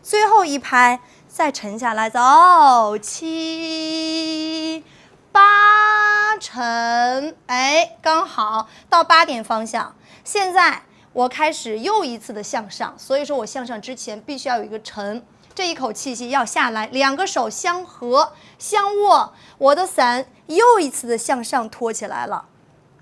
最后一拍再沉下来，走7、8沉，哎，刚好到8点方向。现在我开始又一次的向上，所以说我向上之前必须要有一个沉，这一口气息要下来，两个手相合相握，我的伞又一次的向上托起来了，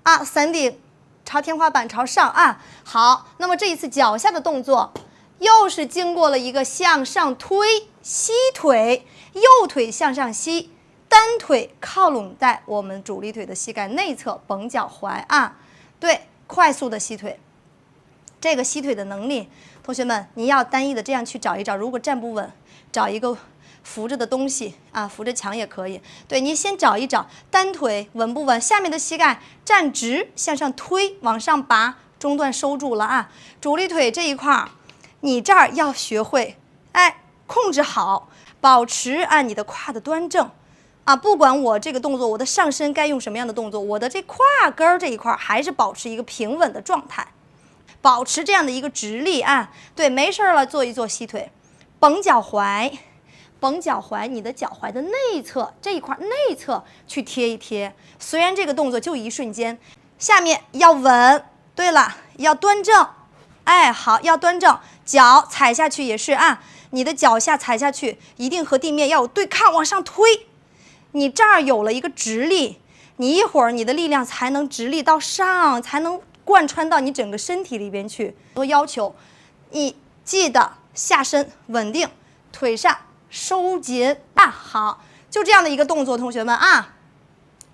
啊，伞顶朝天花板朝上啊。好，那么这一次脚下的动作又是经过了一个向上推，吸腿，右腿向上吸，单腿靠拢在我们主力腿的膝盖内侧，绷脚踝啊，对，快速的吸腿。这个吸腿的能力，同学们你要单一的这样去找一找，如果站不稳，找一个扶着的东西啊，扶着墙也可以。对，你先找一找单腿稳不稳，下面的膝盖站直，向上推，往上拔，中段收住了啊。主力腿这一块你这儿要学会，哎，控制好，保持按你的胯的端正啊。不管我这个动作，我的上身该用什么样的动作，我的这胯根儿这一块还是保持一个平稳的状态，保持这样的一个直立啊。对，没事了，做一做吸腿，绷脚踝，绷脚踝，你的脚踝的内侧这一块内侧去贴一贴。虽然这个动作就一瞬间，下面要稳。对了，要端正。哎，好，要端正，脚踩下去也是啊，你的脚下踩下去一定和地面要有对抗，往上推。你这儿有了一个直立，你一会儿你的力量才能直立到上，才能贯穿到你整个身体里边去。多要求你记得下身稳定，腿上收紧啊。好，就这样的一个动作，同学们啊，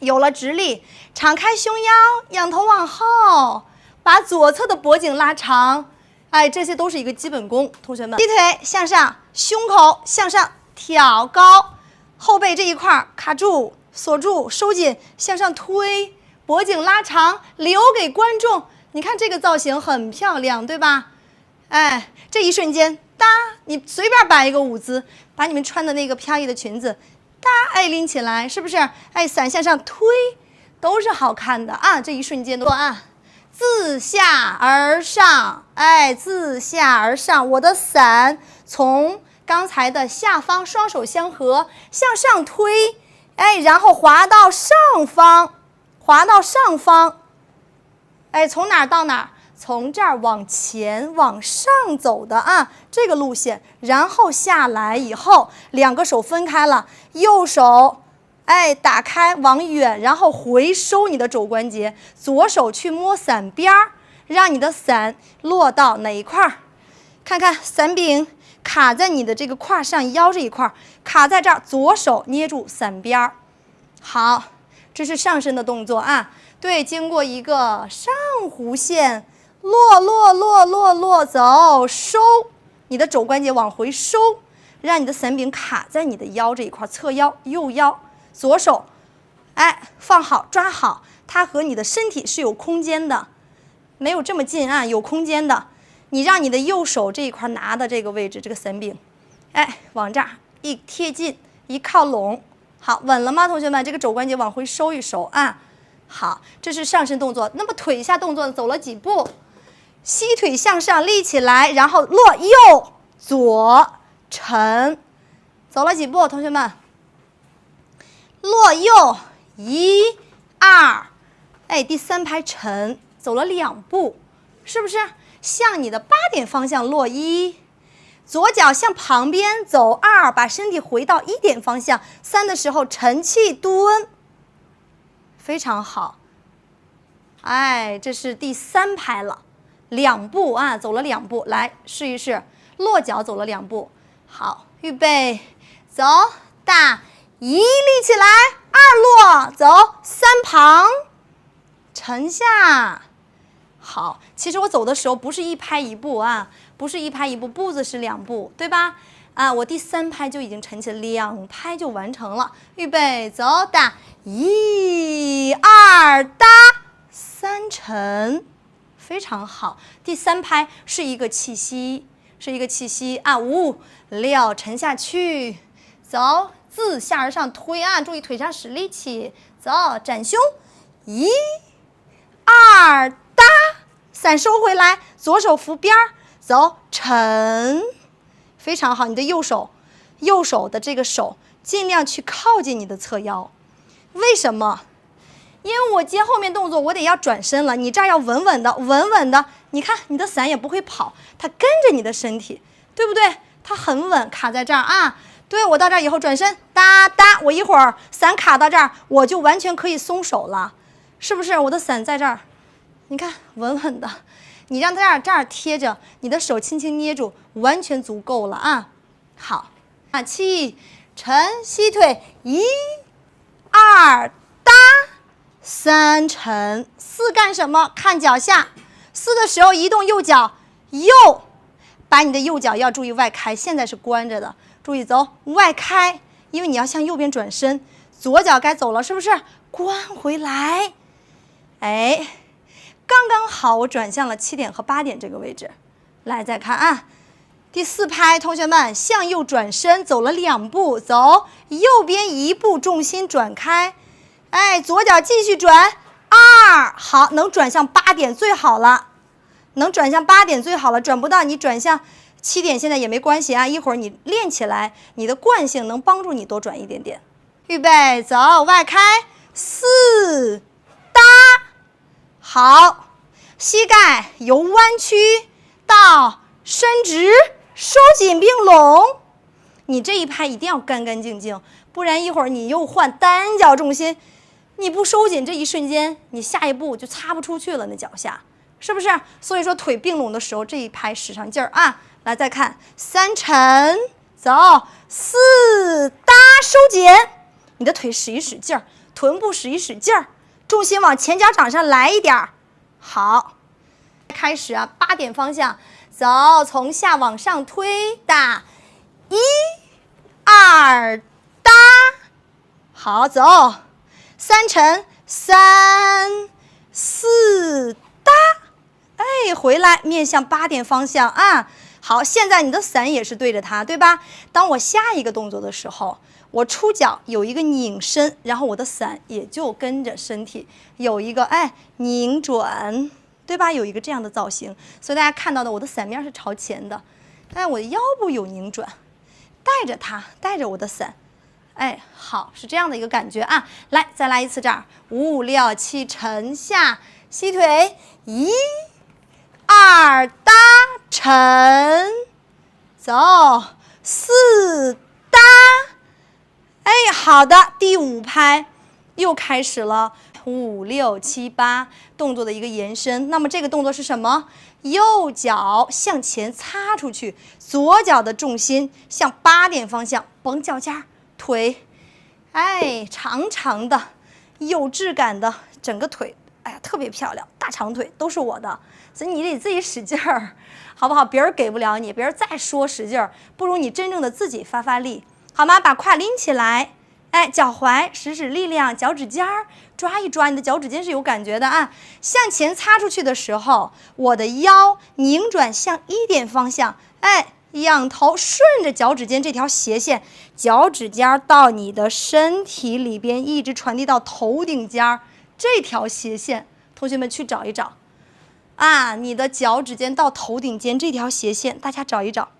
有了直立，敞开胸腰，仰头往后。把左侧的脖颈拉长，哎，这些都是一个基本功，同学们。低腿向上，胸口向上挑高，后背这一块卡住、锁住、收紧，向上推，脖颈拉长，留给观众。你看这个造型很漂亮，对吧？哎，这一瞬间，哒，你随便摆一个舞姿，把你们穿的那个飘逸的裙子，哒，哎，拎起来，是不是？哎，伞向上推，都是好看的啊！这一瞬间都啊。自下而上，哎，自下而上，我的伞从刚才的下方，双手相合向上推，哎，然后滑到上方，滑到上方，哎，从哪儿到哪儿？从这儿往前往上走的啊，这个路线，然后下来以后，两个手分开了，右手。哎，打开往远，然后回收你的肘关节，左手去摸伞边儿，让你的伞落到哪一块儿？看看伞柄卡在你的这个胯上腰这一块儿，卡在这儿，左手捏住伞边儿。好，这是上身的动作啊。对，经过一个上弧线，落走，收你的肘关节往回收，让你的伞柄卡在你的腰这一块，侧腰、右腰。左手，哎，放好，抓好，它和你的身体是有空间的，没有这么近啊，有空间的。你让你的右手这一块拿的这个位置，这个伞柄，哎，往这儿一贴近，一靠拢，好，稳了吗，同学们？这个肘关节往回收一收啊。好，这是上身动作。那么腿下动作走了几步？吸腿向上立起来，然后落右左沉，走了几步，同学们？落右1、2，哎，第3拍沉，走了2步，是不是？向你的8点方向落1，左脚向旁边走2，把身体回到1点方向，3的时候沉气蹲，非常好。哎，这是第3拍了，2步啊，走了2步，来试一试，落脚走了2步，好，预备，走，大。1立起来，2落，走，3旁，沉下。好，其实我走的时候不是1拍1步啊，不是1拍1步，步子是2步，对吧？啊，我第3拍就已经沉起来，2拍就完成了。预备，走，打，1、2，搭，3沉，非常好。第3拍是一个气息，啊，5、6沉下去，走。自下而上推啊，注意腿上使力气，走，展胸，1、2，搭，伞收回来，左手扶边儿，走，沉，非常好。你的右手的这个手尽量去靠近你的侧腰。为什么？因为我接后面动作，我得要转身了，你这儿要稳稳的。你看你的伞也不会跑，它跟着你的身体，对不对？它很稳，卡在这儿啊。对，我到这儿以后转身，哒哒，我一会儿伞卡到这儿，我就完全可以松手了，是不是？我的伞在这儿，你看稳稳的，你让它这儿贴着，你的手轻轻捏住，完全足够了啊。好，气沉，吸腿，1、2，搭，3沉，4干什么？看脚下。4的时候移动右脚，把你的右脚要注意外开，现在是关着的，注意走外开，因为你要向右边转身。左脚该走了，是不是？关回来，哎，刚刚好，我转向了7点和8点这个位置。来，再看啊，第4拍，同学们向右转身，走了2步，走右边1步，重心转开，哎，左脚继续转，2，好，能转向8点最好了。能转向8点最好了，转不到你转向7点现在也没关系啊，一会儿你练起来，你的惯性能帮助你多转一点点。预备，走，外开，4，搭，好，膝盖由弯曲到伸直，收紧并拢。你这一拍一定要干干净净，不然一会儿你又换单脚重心，你不收紧，这一瞬间你下一步就擦不出去了，那脚下。是不是？所以说腿并拢的时候，这一拍使上劲儿啊！来，再看3沉，走，4搭，收紧，你的腿使一使劲儿，臀部使一使劲儿，重心往前脚掌上来一点儿。好，开始啊，8点方向，走，从下往上推，搭，1、2，搭，好，走，3沉，3、4。哎，回来面向8点方向啊！好，现在你的伞也是对着它，对吧？当我下一个动作的时候，我出脚有一个拧伸，然后我的伞也就跟着身体有一个拧转，对吧？有一个这样的造型，所以大家看到的我的伞面是朝前的，但是我的腰部有拧转，带着它，带着我的伞。哎，好，是这样的一个感觉啊！来，再来一次这儿，5、6、7沉下，吸腿，1、2搭沉，走，4搭，哎，好的，第5拍又开始了，5、6、7、8动作的一个延伸。那么这个动作是什么？右脚向前擦出去，左脚的重心向8点方向，绷脚尖，腿，哎，长长的，有质感的整个腿。哎呀，特别漂亮，大长腿都是我的，所以你得自己使劲儿，好不好？别人给不了你，别人再说使劲儿，不如你真正的自己发发力，好吗？把胯拎起来，哎，脚踝使使力量，脚趾尖儿抓一抓，你的脚趾尖是有感觉的啊。向前擦出去的时候，我的腰拧转向1点方向，哎，仰头顺着脚趾尖这条斜线，脚趾尖到你的身体里边，一直传递到头顶尖儿。这条斜线，同学们去找一找，啊，你的脚趾尖到头顶尖这条斜线，大家找一找。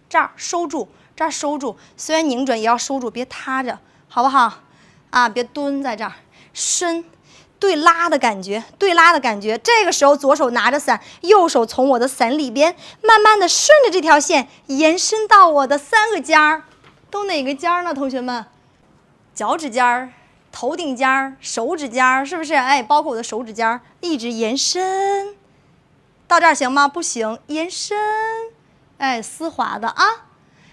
这儿收住，这儿收住，虽然拧转也要收住，别塌着，好不好？啊，别蹲在这儿，伸，对拉的感觉，对拉的感觉。这个时候左手拿着伞，右手从我的伞里边慢慢的顺着这条线延伸到我的3个尖儿，都哪个尖儿呢？同学们，脚趾尖儿。头顶尖儿、手指尖儿，是不是？哎，包括我的手指尖儿，一直延伸到这儿行吗？不行，延伸，哎，丝滑的啊。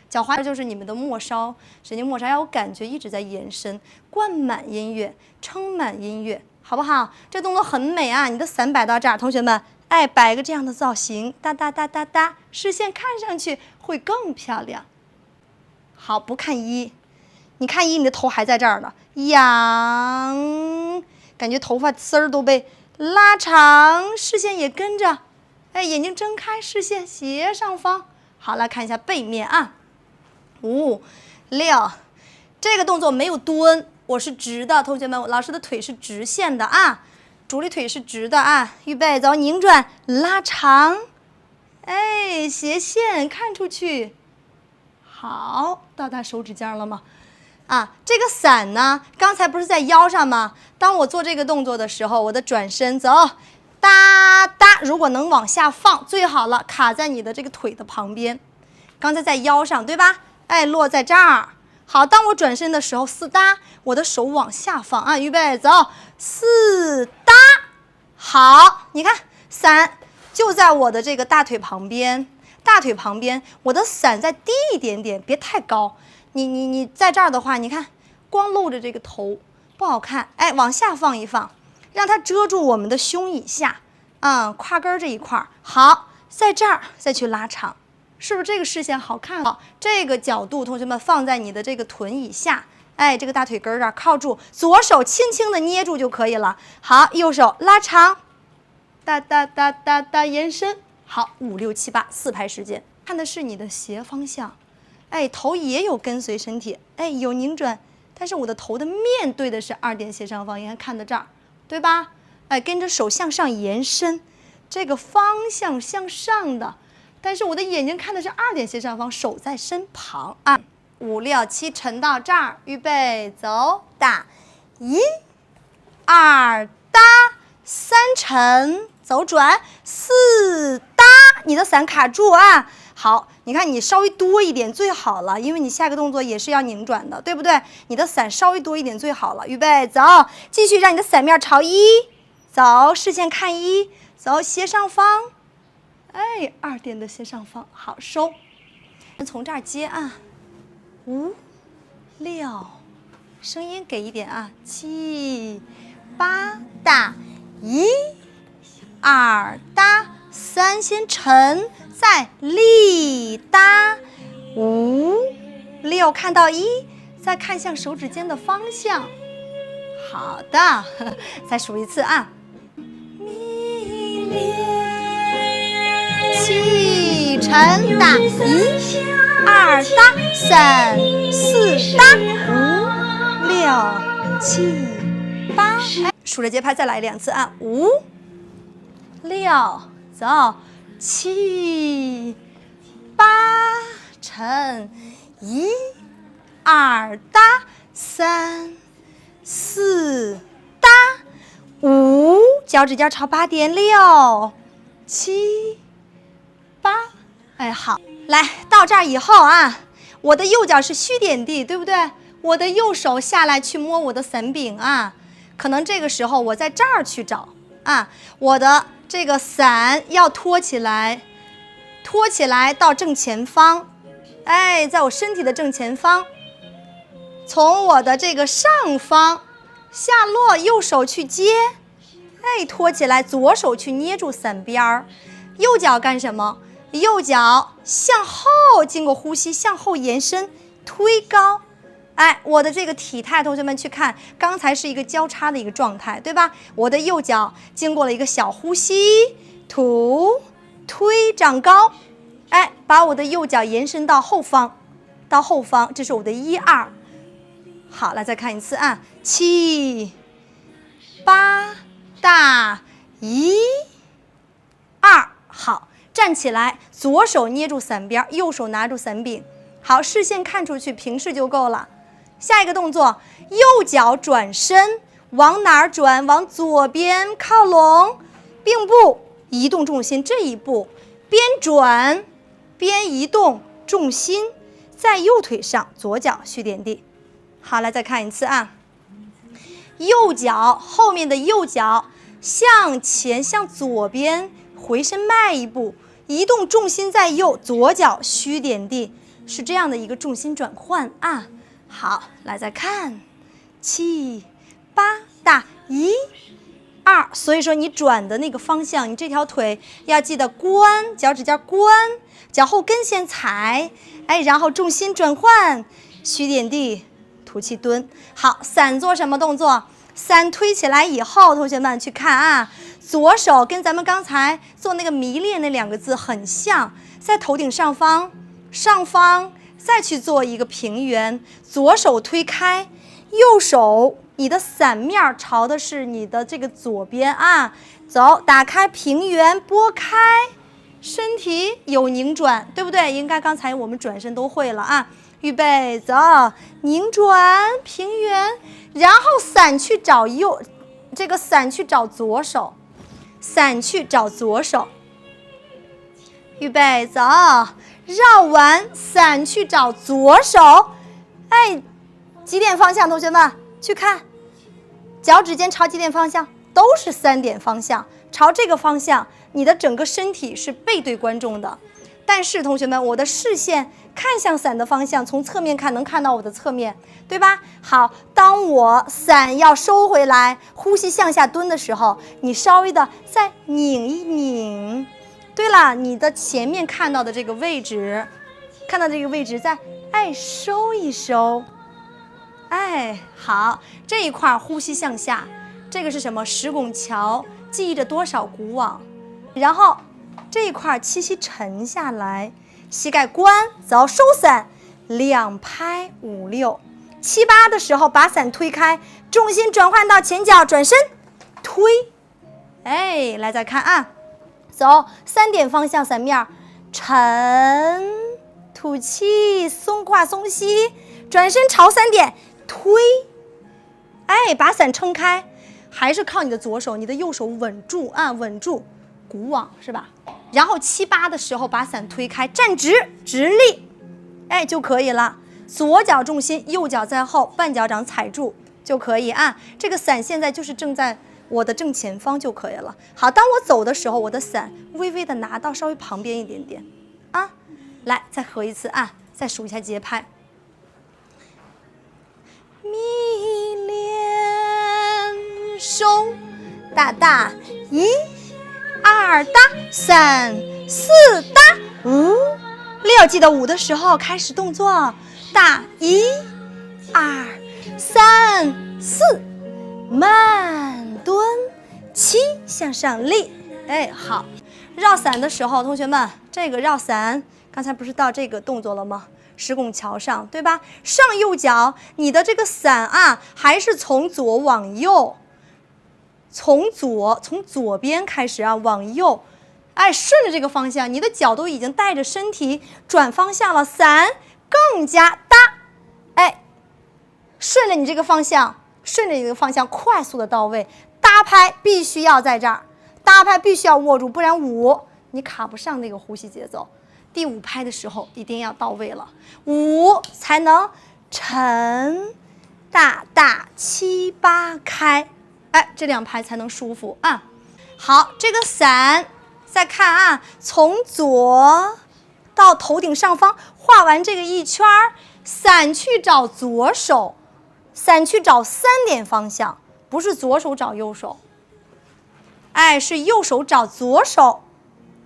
脚踝就是你们的末梢，神经末梢要有感觉，一直在延伸，灌满音乐，撑满音乐，好不好？这动作很美啊！你的伞摆到这儿，同学们，哎，摆个这样的造型，哒哒哒哒哒，视线看上去会更漂亮。好，不看1。你看1，你的头还在这儿呢，仰，感觉头发丝儿都被拉长，视线也跟着，哎，眼睛睁开，视线斜上方。好，来看一下背面啊，5、6，这个动作没有蹲，我是直的，同学们，老师的腿是直线的啊，主力腿是直的啊，预备走，拧转，拉长，哎，斜线看出去，好，到达手指尖了吗？啊，这个伞呢，刚才不是在腰上吗？当我做这个动作的时候，我的转身走，哒哒，如果能往下放最好了，卡在你的这个腿的旁边。刚才在腰上，对吧？哎，落在这儿。好，当我转身的时候，四搭，我的手往下放啊，预备走，四搭。好，你看伞就在我的这个大腿旁边，大腿旁边，我的伞再低一点点，别太高。你在这儿的话，你看光露着这个头不好看，哎，往下放一放，让它遮住我们的胸以下，胯根这一块儿。好，在这儿再去拉长，是不是这个视线好看？好，这个角度，同学们放在你的这个臀以下，哎，这个大腿根这儿靠住，左手轻轻的捏住就可以了。好，右手拉长，哒哒哒哒哒，延伸。好，5、6、7、8，四拍时间，看的是你的斜方向。哎，头也有跟随身体，哎，有拧转，但是我的头的面对的是2点斜上方，你看看到这儿，对吧？哎，跟着手向上延伸，这个方向向上的，但是我的眼睛看的是2点斜上方，手在身旁啊。5、6、7，沉到这儿，预备走，打，1、2搭，3沉，走转，4搭，你的伞卡住啊。好，你看你稍微多一点最好了，因为你下个动作也是要拧转的，对不对？你的伞稍微多一点最好了。预备走，继续让你的伞面朝1，走，视线看1，走，斜上方，哎，2点的斜上方，好收。从这儿接啊，5、6，声音给一点啊，7、8搭，1、2搭，3先沉。再立搭，5、6，看到1，再看向手指尖的方向。好的，再数一次啊。7沉搭，1、2搭，3、4搭，5、6、7、8。数着节拍再来2次啊，5、6，走。7、8沉，1、2搭，3、4搭，5，脚趾尖朝8点，6、7、8，哎，好，来到这儿以后啊，我的右脚是虚点地，对不对？我的右手下来去摸我的伞柄啊，可能这个时候我在这儿去找啊，我的这个伞要托起来，托起来到正前方，哎，在我身体的正前方，从我的这个上方下落，右手去接，哎，托起来，左手去捏住伞边儿，右脚干什么？右脚向后，经过呼吸向后延伸，推高。哎，我的这个体态，同学们去看，刚才是一个交叉的一个状态，对吧？我的右脚经过了一个小呼吸，吐，推，长高，哎，把我的右脚延伸到后方，到后方，这是我的1、2。好，来再看一次啊，7、8搭，1、2，好，站起来，左手捏住伞边，右手拿住伞柄，好，视线看出去，平视就够了。下一个动作，右脚转身，往哪儿转？往左边靠拢，并步移动重心。这一步边转边移动重心在右腿上，左脚虚点地。好，来再看一次啊，右脚后面的右脚向前向左边回身迈一步，移动重心在右，左脚虚点地，是这样的一个重心转换啊。好，来再看，7、8搭，1、2，所以说你转的那个方向，你这条腿要记得关，脚趾尖关，脚后跟先踩，哎，然后重心转换，虚点地，吐气蹲。好，伞做什么动作？伞推起来以后，同学们去看啊，左手跟咱们刚才做那个迷恋那2个字很像，在头顶上方，上方。再去做一个平圆，左手推开，右手你的伞面朝的是你的这个左边啊，走，打开平圆，拨开，身体有拧转，对不对？应该刚才我们转身都会了啊。预备走，拧转平原，然后伞去找伞去找左手，伞去找左手。预备走，绕完伞去找左手。哎，几点方向？同学们去看，脚趾尖朝几点方向？都是3点方向，朝这个方向，你的整个身体是背对观众的。但是同学们，我的视线看向伞的方向，从侧面看能看到我的侧面，对吧？好，当我伞要收回来，呼吸向下蹲的时候，你稍微的再拧一拧。对了，你的前面看到的这个位置，再收一收。哎，好，这一块呼吸向下，这个是什么？石拱桥，记忆着多少古往。然后这一块气息沉下来，膝盖关，走，收伞，2拍5、6、7、8的时候把伞推开，重心转换到前脚，转身推。哎，来再看啊，走，3点方向伞面，沉，吐气，松胯松膝，转身朝3点推。哎，把伞撑开，还是靠你的左手，你的右手稳住啊，稳住，鼓往是吧？然后7、8的时候把伞推开，站直，直立，哎就可以了。左脚重心，右脚在后，半脚掌踩住就可以啊。这个伞现在就是正在我的正前方就可以了。好，当我走的时候，我的伞微微的拿到稍微旁边一点点啊。来，再合一次啊，再数一下节拍。咪连收，大大1、2大3、4大5、6，记得5的时候开始动作，大1、2、3、4，慢蹲7，向上立。哎，好，绕伞的时候，同学们，这个绕伞，刚才不是到这个动作了吗？石拱桥上，对吧？上右脚，你的这个伞啊，还是从左往右，从左边开始啊，往右，哎，顺着这个方向，你的脚都已经带着身体转方向了，伞更加搭，哎，顺着你这个方向，快速的到位，搭拍必须要在这儿，搭拍必须要握住，不然5你卡不上那个呼吸节奏。第5拍的时候一定要到位了，5才能沉，大大7、8开，哎，这2拍才能舒服啊。好，这个伞再看啊，从左到头顶上方画完这个一圈，伞去找左手，伞去找3点方向，不是左手找右手，哎，是右手找左手，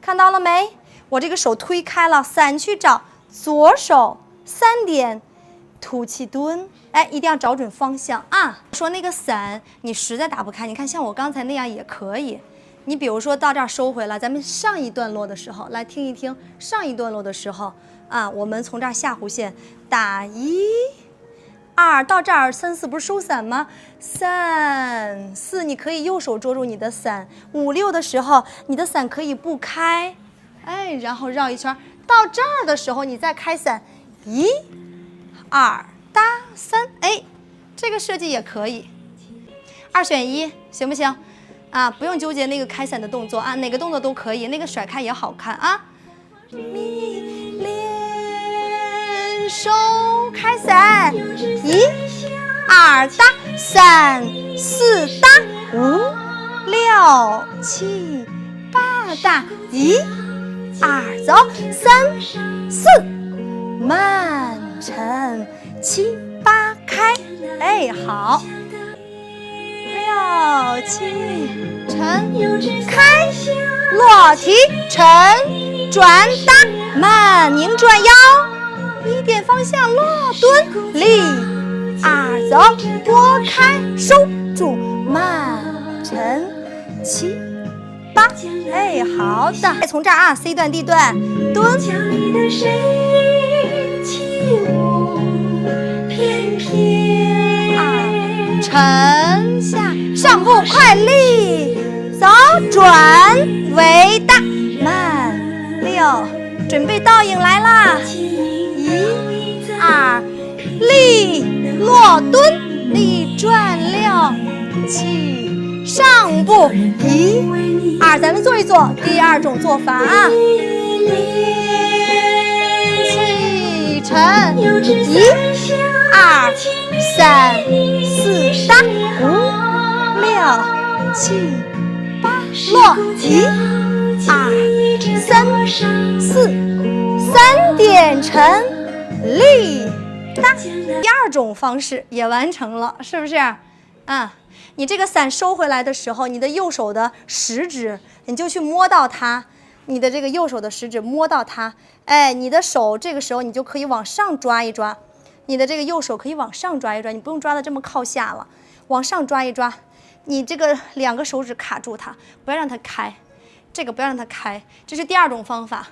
看到了没？我这个手推开了，伞去找左手3点，吐气蹲，哎，一定要找准方向啊。说那个伞你实在打不开，你看像我刚才那样也可以。你比如说到这儿收回来，咱们上一段落的时候来听一听上一段落的时候啊，我们从这儿下弧线打1、2到这儿3、4不是收伞吗？3、4你可以右手捉住你的伞，5、6的时候你的伞可以不开。哎，然后绕一圈，到这儿的时候你再开伞，1、2搭3，哎，这个设计也可以，2选1，行不行？啊，不用纠结那个开伞的动作啊，哪个动作都可以，那个甩开也好看啊。咪连收，开伞，1、2搭3、4搭5、6、7、8搭1、2走3、4，慢沉7、8开，哎，好，6、7沉开，落提沉转搭，慢拧转腰，1点方向落蹲立，2走拨开收住，慢沉7、8，哎，好的，从这儿啊 ，C 段 D 段蹲，沉下，上步快立，走转尾搭，慢准备倒影来啦！1、2，立落蹲，立转6、7，上步1、2，咱们做一做第2种做法啊。起沉1、2、3、4，搭5、6、7、8，落1、2、3、4，3点沉，立搭。第2种方式也完成了，是不是？你这个伞收回来的时候，你的右手的食指，你就去摸到它，你的这个右手的食指摸到它，你的手这个时候你就可以往上抓一抓，你的这个右手可以往上抓一抓，你不用抓的这么靠下了，往上抓一抓，你这个2个手指卡住它，不要让它开，这个不要让它开，这是第2种方法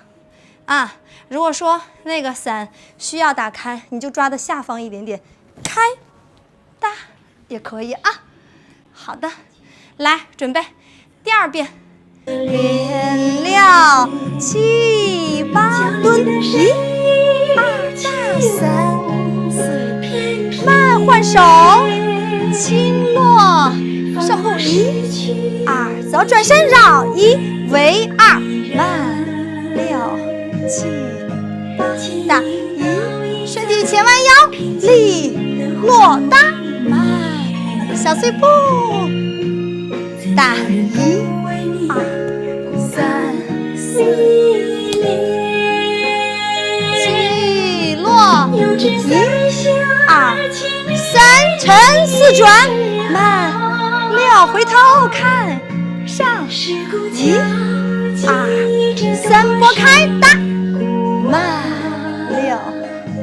啊。如果说那个伞需要打开，你就抓的下方一点点，开，搭也可以啊。好的，来准备第2遍，练6、7、8，蹲1、2、3、4，慢换手，轻落，上后1、2，走，转身绕1为2，慢6、7、8，打1，身体前弯腰，立落搭，慢小碎步，打1、2、3、4，起落1、2、3，沉4转，慢6，回头看上1、2、3，拨开搭，慢6、7、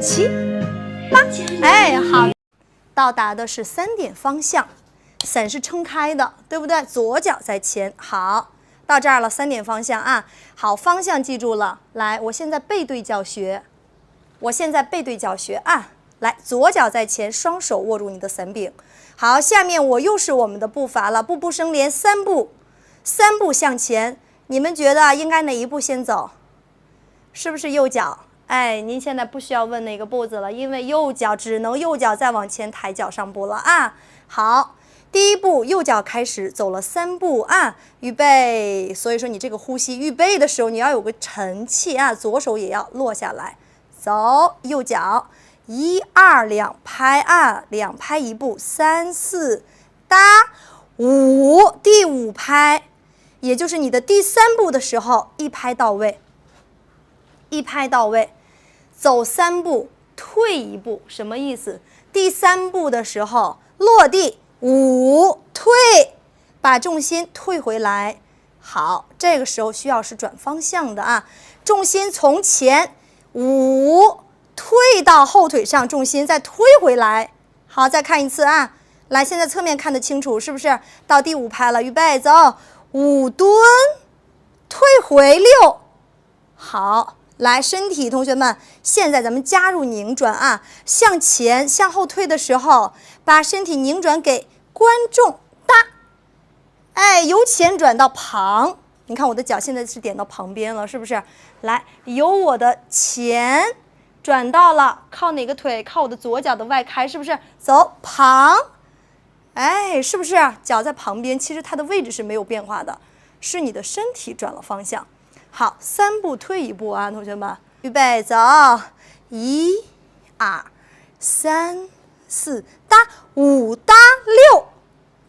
8，好。到达的是3点方向，伞是撑开的，对不对？左脚在前，好，到这儿了，3点方向啊。好，方向记住了。来，我现在背对教学，啊。来，左脚在前，双手握住你的伞柄。好，下面我又是我们的步伐了，步步生莲，3步向前。你们觉得应该哪一步先走？是不是右脚？您现在不需要问哪个步子了，因为右脚只能右脚再往前抬脚上步了啊。好，第1步右脚开始走了3步啊，预备。所以说你这个呼吸预备的时候，你要有个沉气啊，左手也要落下来，走右脚1、2、2拍啊，2拍1步，3、4搭5，第5拍，也就是你的第3步的时候，1拍到位。走3步，退1步，什么意思？第3步的时候落地5，退，把重心退回来。好，这个时候需要是转方向的啊，重心从前5，退到后腿上，重心再推回来。好，再看一次啊，来，现在侧面看得清楚，是不是？到第5拍了，预备走，5蹲，退回6，好。来，身体同学们，现在咱们加入拧转啊，向前向后退的时候，把身体拧转给观众搭，由前转到旁，你看我的脚现在是点到旁边了，是不是？来，由我的前转到了靠哪个腿？靠我的左脚的外开，是不是？走旁，是不是？脚在旁边，其实它的位置是没有变化的，是你的身体转了方向。好，3步退1步啊，同学们，预备走，1、2、3、4，搭5搭6。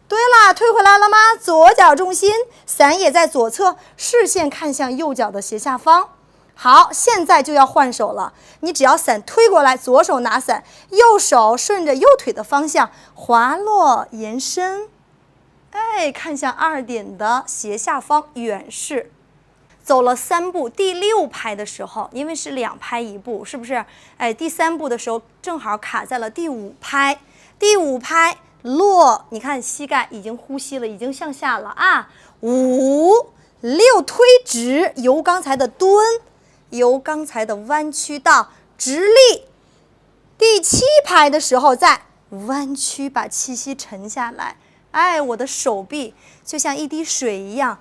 对了，退回来了吗？左脚重心，伞也在左侧，视线看向右脚的斜下方。好，现在就要换手了，你只要伞推过来，左手拿伞，右手顺着右腿的方向滑落延伸，看向2点的斜下方远视。走了3步，第6拍的时候，因为是2拍1步，是不是？第3步的时候正好卡在了第5拍，第5拍落，你看膝盖已经呼吸了，已经向下了啊。5、6推直，由刚才的蹲，由刚才的弯曲到直立。第7拍的时候再弯曲，把气息沉下来。我的手臂就像一滴水一样。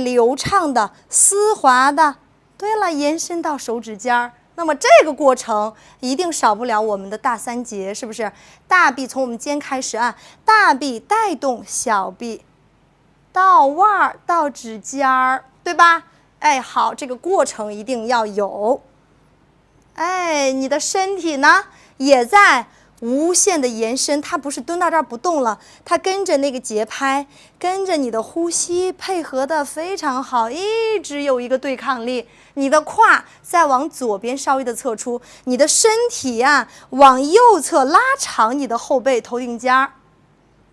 流畅的、丝滑的对了，延伸到手指尖儿。那么这个过程一定少不了我们的大三节，是不是？大臂从我们肩开始啊，大臂带动小臂，到腕儿到指尖儿，对吧？哎，好，这个过程一定要有。哎，你的身体呢也在无限的延伸，它不是蹲到这儿不动了，它跟着那个节拍，跟着你的呼吸配合的非常好，一直有一个对抗力。你的胯再往左边稍微的侧出，你的身体呀往右侧拉长你的后背头顶尖儿。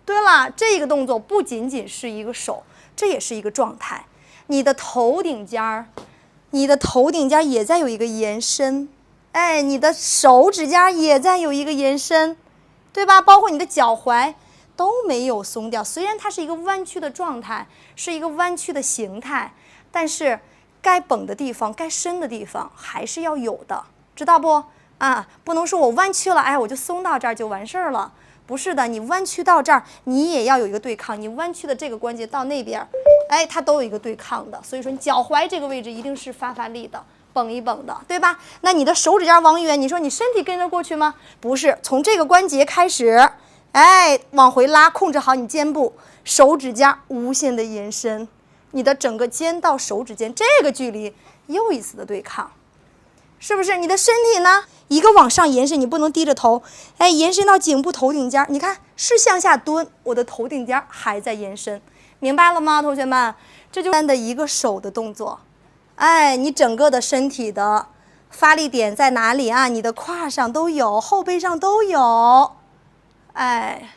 对了，这个动作不仅仅是一个手，这也是一个状态。你的头顶尖儿，你的头顶尖也在有一个延伸。哎，你的手指尖也在有一个延伸，对吧？包括你的脚踝都没有松掉。虽然它是一个弯曲的状态，是一个弯曲的形态，但是该绷的地方、该伸的地方还是要有的，知道不？啊，不能说我弯曲了，哎，我就松到这儿就完事儿了。不是的，你弯曲到这儿，你也要有一个对抗。你弯曲的这个关节到那边，哎，它都有一个对抗的。所以说，你脚踝这个位置一定是发力的。绷一绷的，对吧？那你的手指尖往远，你说你身体跟着过去吗？不是，从这个关节开始，哎，往回拉，控制好你肩部，手指尖无限的延伸，你的整个肩到手指间这个距离又一次的对抗，是不是？你的身体呢，一个往上延伸，你不能低着头，哎，延伸到颈部头顶尖，你看是向下蹲，我的头顶尖还在延伸，明白了吗，同学们？这就单的一个手的动作。哎，你整个的身体的发力点在哪里啊？你的胯上都有，后背上都有。哎，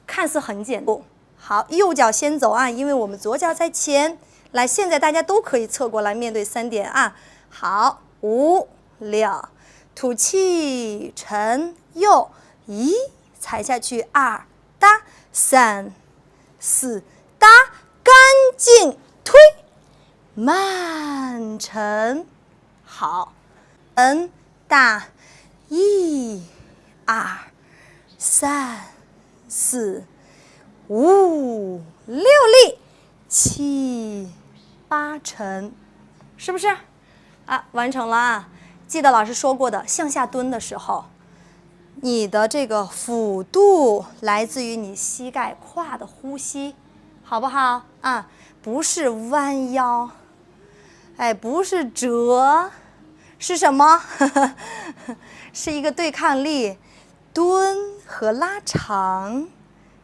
看似很简单。好，右脚先走啊，因为我们左脚在前。来，现在大家都可以侧过来面对3点啊。好，5、6，吐气，沉右，1，踩下去，2，搭，3、4，搭，干净推。慢沉，好，大，1、2、3、4、5、6力，7、8沉，是不是？啊，完成了啊！记得老师说过的，向下蹲的时候，你的这个幅度来自于你膝盖胯的呼吸，好不好啊？不是弯腰。哎，不是折，是什么？是一个对抗力，蹲和拉长。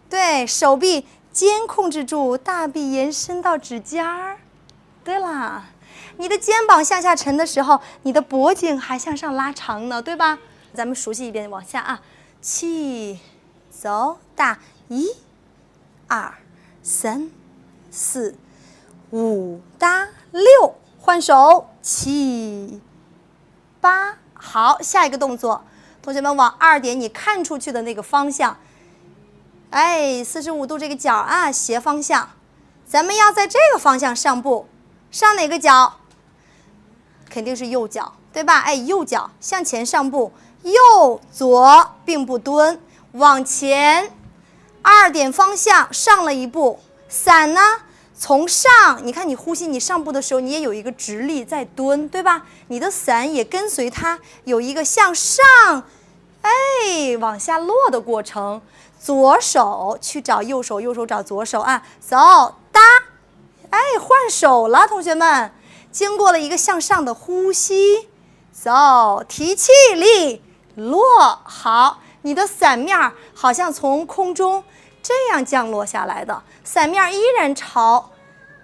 对，手臂肩控制住，大臂延伸到指尖儿。对啦，你的肩膀向下沉的时候，你的脖颈还向上拉长呢，对吧？咱们熟悉一遍，往下啊，气，走，大，1、2、3、4、5，搭6。换手，7、8，好，下一个动作，同学们往2点你看出去的那个方向，哎，45度这个角啊，斜方向，咱们要在这个方向上步，上哪个脚？肯定是右脚，对吧？哎，右脚向前上步，右左并不蹲，往前，2点方向上了一步，伞呢？从上，你看你呼吸，你上步的时候，你也有一个直立在蹲，对吧？你的伞也跟随它有一个向上，哎，往下落的过程。左手去找右手，右手找左手啊，走，搭，哎，换手了，同学们，经过了一个向上的呼吸，走，提气力，落，好，你的伞面好像从空中这样降落下来的，伞面依然朝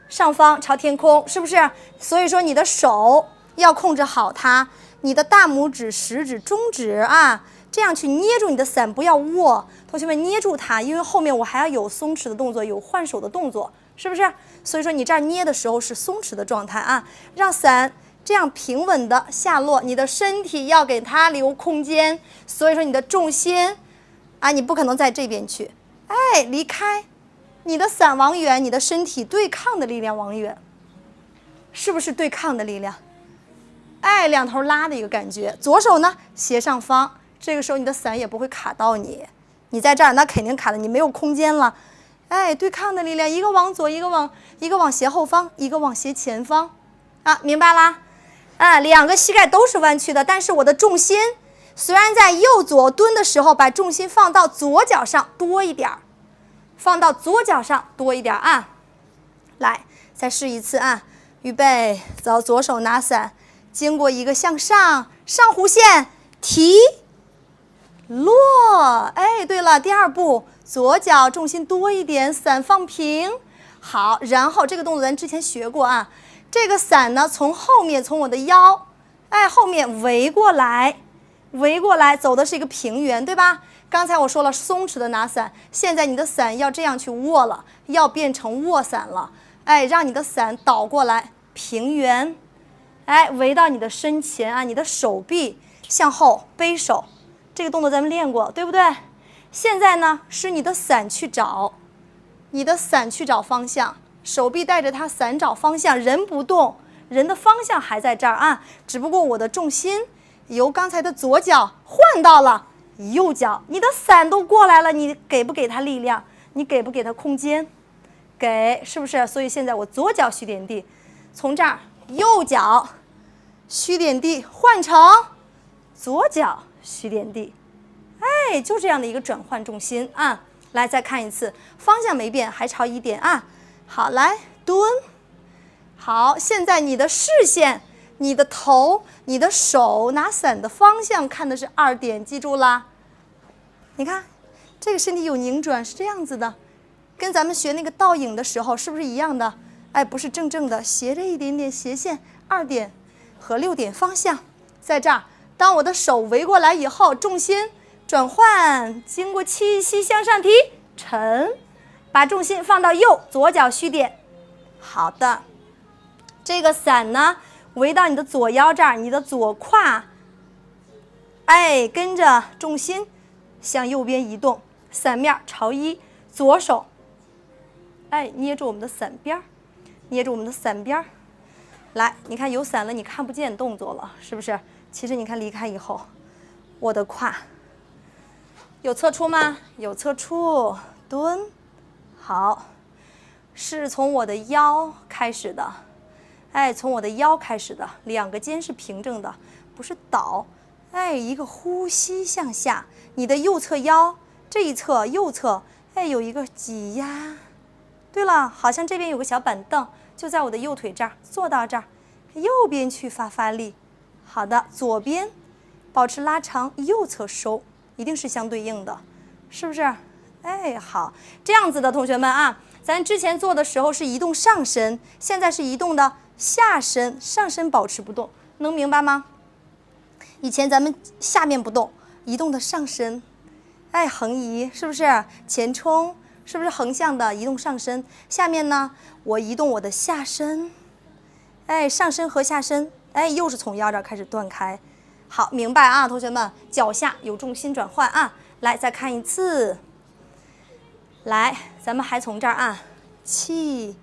上方，朝天空，是不是？所以说你的手要控制好它，你的大拇指、食指、中指啊，这样去捏住你的伞，不要握。同学们捏住它，因为后面我还要有松弛的动作，有换手的动作，是不是？所以说你这儿捏的时候是松弛的状态啊，让伞这样平稳的下落，你的身体要给它留空间。所以说你的重心啊，你不可能在这边去，哎，离开。你的伞往远，你的身体对抗的力量往远，是不是对抗的力量？哎，两头拉的一个感觉。左手呢，斜上方，这个时候你的伞也不会卡到你。你在这儿，那肯定卡的，你没有空间了。哎，对抗的力量，一个往左，一个往斜后方，一个往斜前方。啊，明白啦？啊，两个膝盖都是弯曲的，但是我的重心虽然在右左蹲的时候把重心放到左脚上多一点儿，放到左脚上多一点啊。来，再试一次啊，预备，走，左手拿伞，经过一个向上上弧线提落，哎，对了，第二步，左脚重心多一点，伞放平。好，然后这个动作咱之前学过啊。这个伞呢，从后面从我的腰，哎，后面围过来，走的是一个平原，对吧？刚才我说了松弛的拿伞，现在你的伞要这样去握了，要变成握伞了，哎，让你的伞倒过来，平原，哎，围到你的身前啊，你的手臂向后背手，这个动作咱们练过，对不对？现在呢，是你的伞去找，方向。手臂带着它伞找方向，人不动，人的方向还在这儿啊，只不过我的重心由刚才的左脚换到了右脚，你的伞都过来了，你给不给它力量？你给不给它空间？给，是不是？所以现在我左脚虚点地，从这儿右脚虚点地换成左脚虚点地，哎，就这样的一个转换重心啊。来，再看一次，方向没变，还朝1点啊。好，来蹲。好，现在你的视线、你的头、你的手拿伞的方向看的是2点，记住啦。你看，这个身体有拧转，是这样子的，跟咱们学那个倒影的时候是不是一样的？哎，不是正正的，斜着一点点斜线，2点和6点方向，在这儿。当我的手围过来以后，重心转换，经过气息向上提，沉。把重心放到右，左脚虚点。好的，这个伞呢，围到你的左腰这儿，你的左胯，哎，跟着重心向右边移动，伞面朝1，左手，哎，捏住我们的伞边，来，你看有伞了，你看不见动作了，是不是？其实你看离开以后，我的胯有侧出吗？有侧出，蹲。好，是从我的腰开始的，哎，从我的腰开始的，两个肩是平正的，不是倒，哎，一个呼吸向下，你的右侧腰这一侧右侧，哎，有一个挤压。对了，好像这边有个小板凳，就在我的右腿这儿，坐到这儿，右边去发力。好的，左边保持拉长，右侧收，一定是相对应的，是不是？哎，好，这样子的同学们啊，咱之前做的时候是移动上身，现在是移动的下身，上身保持不动，能明白吗？以前咱们下面不动，移动的上身，哎，横移是不是？前冲是不是横向的移动上身？下面呢，我移动我的下身，哎，上身和下身，哎，又是从腰这儿开始断开。好，明白啊，同学们，脚下有重心转换啊。来，再看一次。来，咱们还从这儿啊，气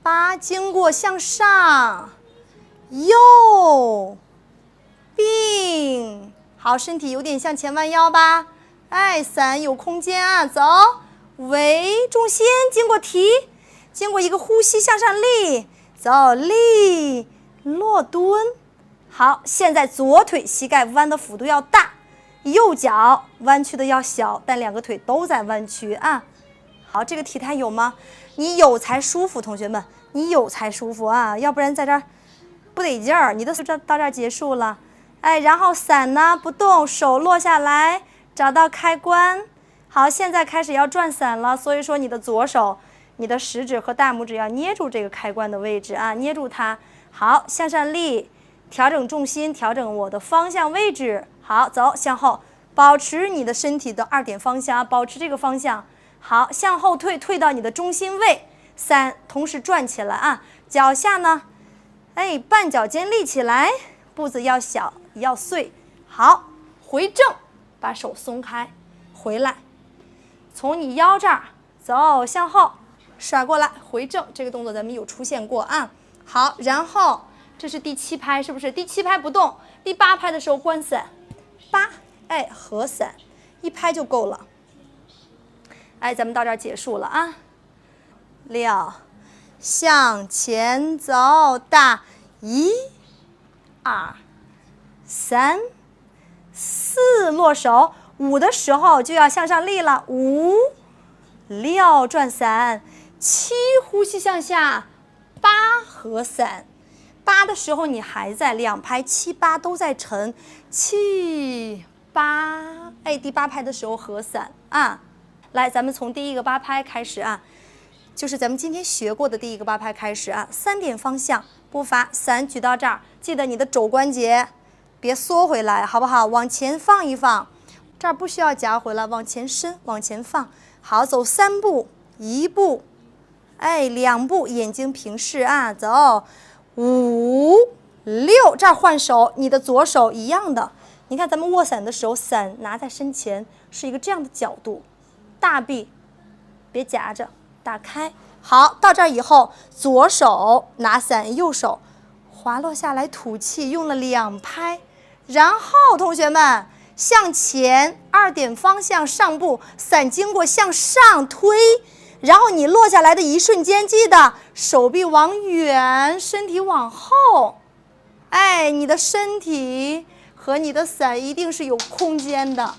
8，经过向上，右并，好，身体有点向前弯腰吧，哎，伞有空间啊，走，围重心，经过提，经过一个呼吸向上立，走立落蹲，好，现在左腿膝盖弯的幅度要大，右脚弯曲的要小，但两个腿都在弯曲啊。好，这个体态有吗？你有才舒服，同学们，你有才舒服啊，要不然在这儿不得劲儿。你的到这儿结束了，哎，然后伞呢不动，手落下来，找到开关。好，现在开始要转伞了，所以说你的左手，你的食指和大拇指要捏住这个开关的位置啊，捏住它。好，向上立，调整重心，调整我的方向位置。好，走，向后，保持你的身体的2点方向，保持这个方向。好，向后退，退到你的中心位，3，同时转起来啊，脚下呢，哎，半脚尖立起来，步子要小，要碎。好，回正，把手松开，回来，从你腰这儿走，向后甩过来，回正，这个动作咱们有出现过啊。好，然后这是第7拍，是不是？第7拍不动，第8拍的时候关伞，8，哎，合伞，1拍就够了。哎，咱们到这儿结束了啊。6，向前走，大1、2、3、4，落手。5的时候就要向上立了，5、6转伞，7呼吸向下，8合伞。8的时候你还在2拍7、8都在沉，7、8，哎，第8拍的时候合伞啊。来，咱们从第一个8拍开始啊，就是咱们今天学过的第一个8拍开始啊。3点方向，步伐，伞举到这儿，记得你的肘关节别缩回来，好不好？往前放一放。这儿不需要夹回来，往前伸，往前放。好，走3步，1步，哎，2步，眼睛平视啊，走，5、6，这儿换手，你的左手一样的。你看咱们握伞的时候，伞拿在身前是一个这样的角度，大臂别夹着，打开。好，到这儿以后，左手拿伞，右手滑落下来吐气，用了2拍，然后同学们。向前2点方向上步，伞经过向上推，然后你落下来的一瞬间，记得手臂往远，身体往后，哎，你的身体和你的伞一定是有空间的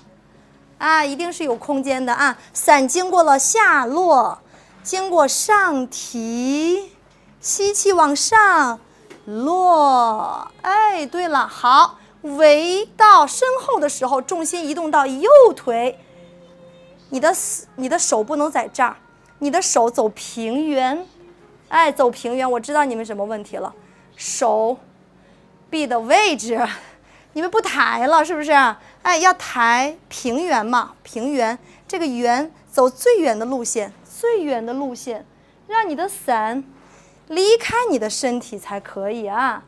啊，一定是有空间的啊。伞经过了下落，经过上提，吸气往上落，哎，对了，好。围到身后的时候，重心移动到右腿，你的手不能在这儿，你的手走平原，哎，走平原。我知道你们什么问题了，手臂的位置，你们不抬了是不是？哎，要抬平原嘛，平原这个圆走最远的路线，最远的路线，让你的伞离开你的身体才可以啊。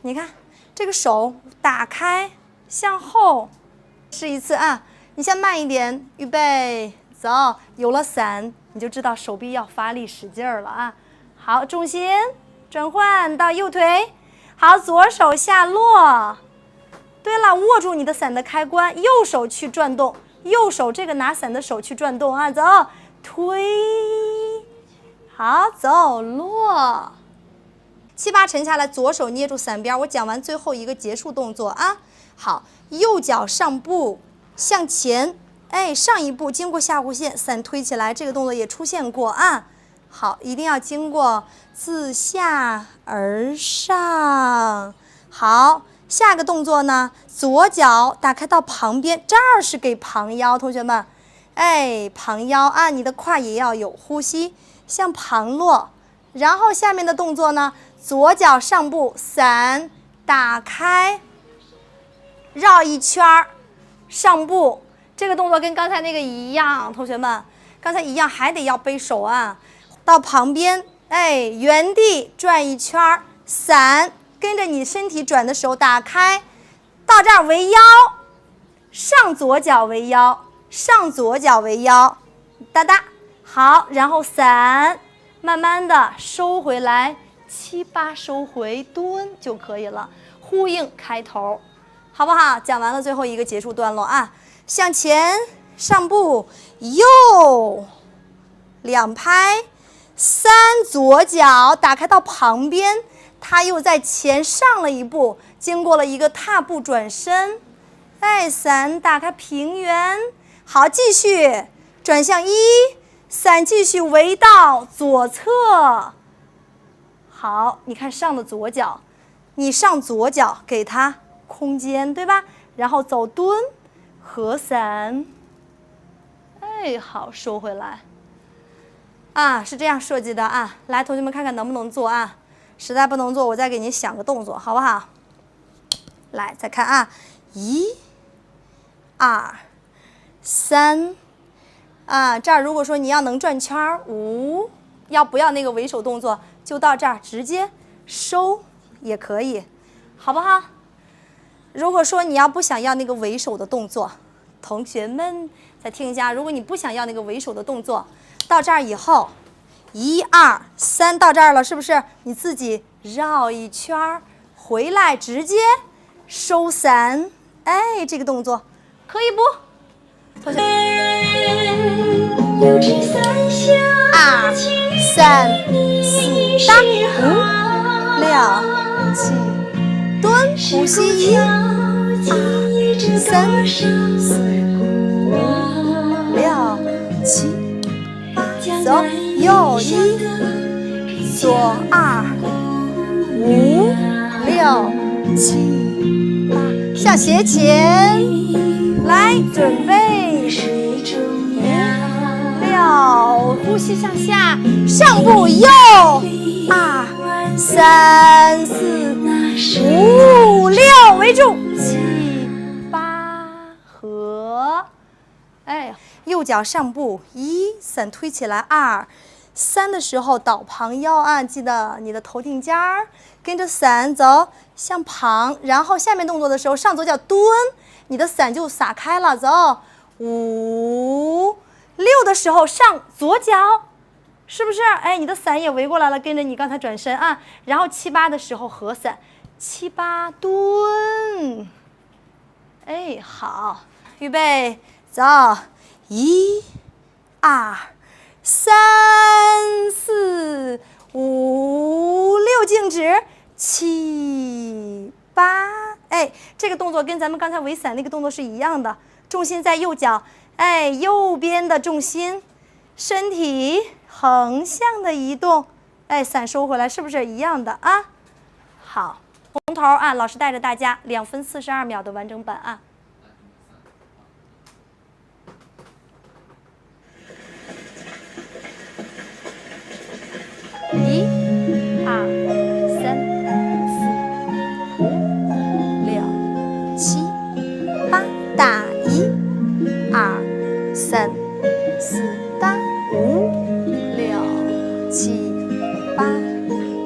你看。这个手打开，向后，试一次啊！你先慢一点，预备，走。有了伞，你就知道手臂要发力使劲儿了啊！好，重心转换到右腿，好，左手下落。对了，握住你的伞的开关，右手去转动，右手这个拿伞的手去转动啊！走，推，好，走，落。7、8沉下来，左手捏住伞边。我讲完最后一个结束动作啊。好，右脚上步向前，哎，上一步经过下弧线，伞推起来，这个动作也出现过啊。好，一定要经过自下而上。好，下个动作呢，左脚打开到旁边，这儿是给旁腰，同学们，哎，旁腰啊，你的胯也要有呼吸，向旁落。然后下面的动作呢？左脚上步，伞打开，绕一圈儿，上步。这个动作跟刚才那个一样，同学们，刚才一样，还得要背手啊。到旁边，哎，原地转一圈儿，伞跟着你身体转的时候打开，到这儿围腰，上左脚围腰，上左脚围腰，哒哒，好，然后伞慢慢的收回来。7、8收回，蹲就可以了，呼应开头，好不好？讲完了最后一个结束段落啊，向前上步，右2拍，3左脚打开到旁边，他又在前上了一步，经过了一个踏步转身，哎，伞打开平原，好，继续转向1，伞继续围到左侧。好，你看上的左脚，你上左脚给它空间，对吧？然后走蹲，合伞，哎，好，收回来。啊，是这样设计的啊。来，同学们看看能不能做啊？实在不能做，我再给您想个动作，好不好？来，再看啊，1、2、3，啊，这儿如果说你要能转圈儿，5，要不要那个围手动作？就到这儿，直接收也可以，好不好？如果说你要不想要那个围手的动作，同学们再听一下，如果你不想要那个围手的动作，到这儿以后，1、2、3到这儿了，是不是？你自己绕一圈儿回来，直接收伞，哎，这个动作可以不？同学们，2、3、4、8、5、6、起，蹲，呼吸1、2、3、4、5、6、7、8，走，右1，左2、5、6、7、8，向斜前，来，准备，6，呼吸向下，上步右，2、3、4、5、6，围住，7、8，合，哎，右脚上步，1，伞推起来，2、3的时候倒旁腰啊，记得你的头顶尖儿，跟着伞走向旁，然后下面动作的时候上左脚蹲，你的伞就撒开了，走，5、6的时候上左脚，是不是？哎，你的伞也围过来了，跟着你刚才转身啊，然后7、8的时候合伞，7、8蹲，哎，好，预备走，1、2、3、4、5、6，静止，7、8，哎，这个动作跟咱们刚才围伞那个动作是一样的，重心在右脚，哎，右边的重心，身体横向的移动，哎，伞收回来，是不是一样的啊？好，从头啊，老师带着大家2分42秒的完整版啊。1、2、3、4、5、6、7、8，打1、2、3、4，打5、6、7、8、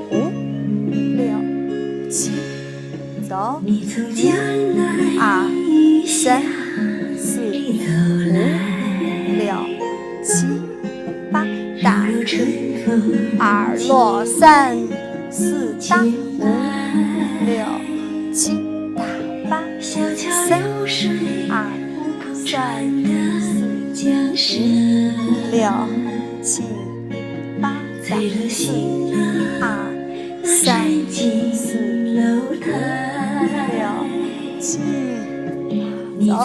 5、6、7，走，1、2、3、4、5、6、7、8，打2落3、4打5、6、7打8、3、2、3、4、6、7、8打4、2、3、4、5、6、7，走，右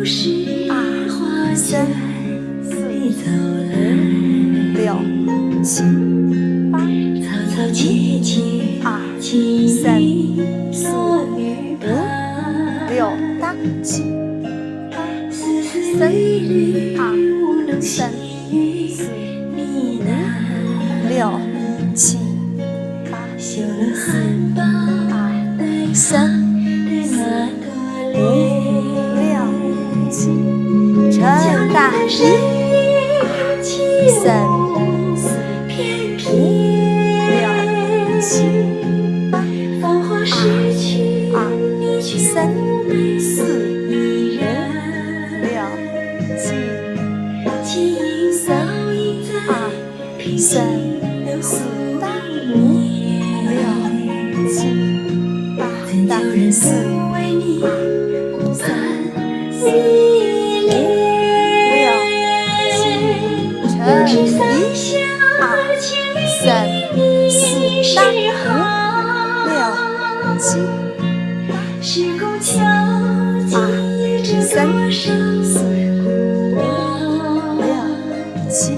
2、3、4、5、6、7、8，1、2、3、4、5、6打7、8、3、2、3、4、5、6、7、8、4、2、3、4、5、6、7，撑大1、2、3。5、6、7、8，2、3、4、5、6、7、3、2、3、4打5、6、7、8打4、2、3、4、5、6、7，乘1、2、3、4打5、6、7、8，时空悄静3、4、5、6、7、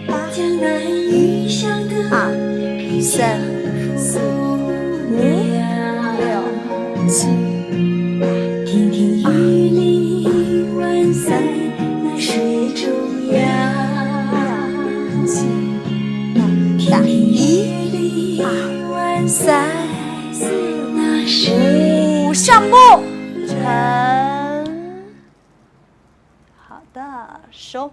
8，江南雨巷的2、3、4、5、6、7、8，亭亭玉立万载那水中央。打1、2、3、4、5，上步，沉，好的，收。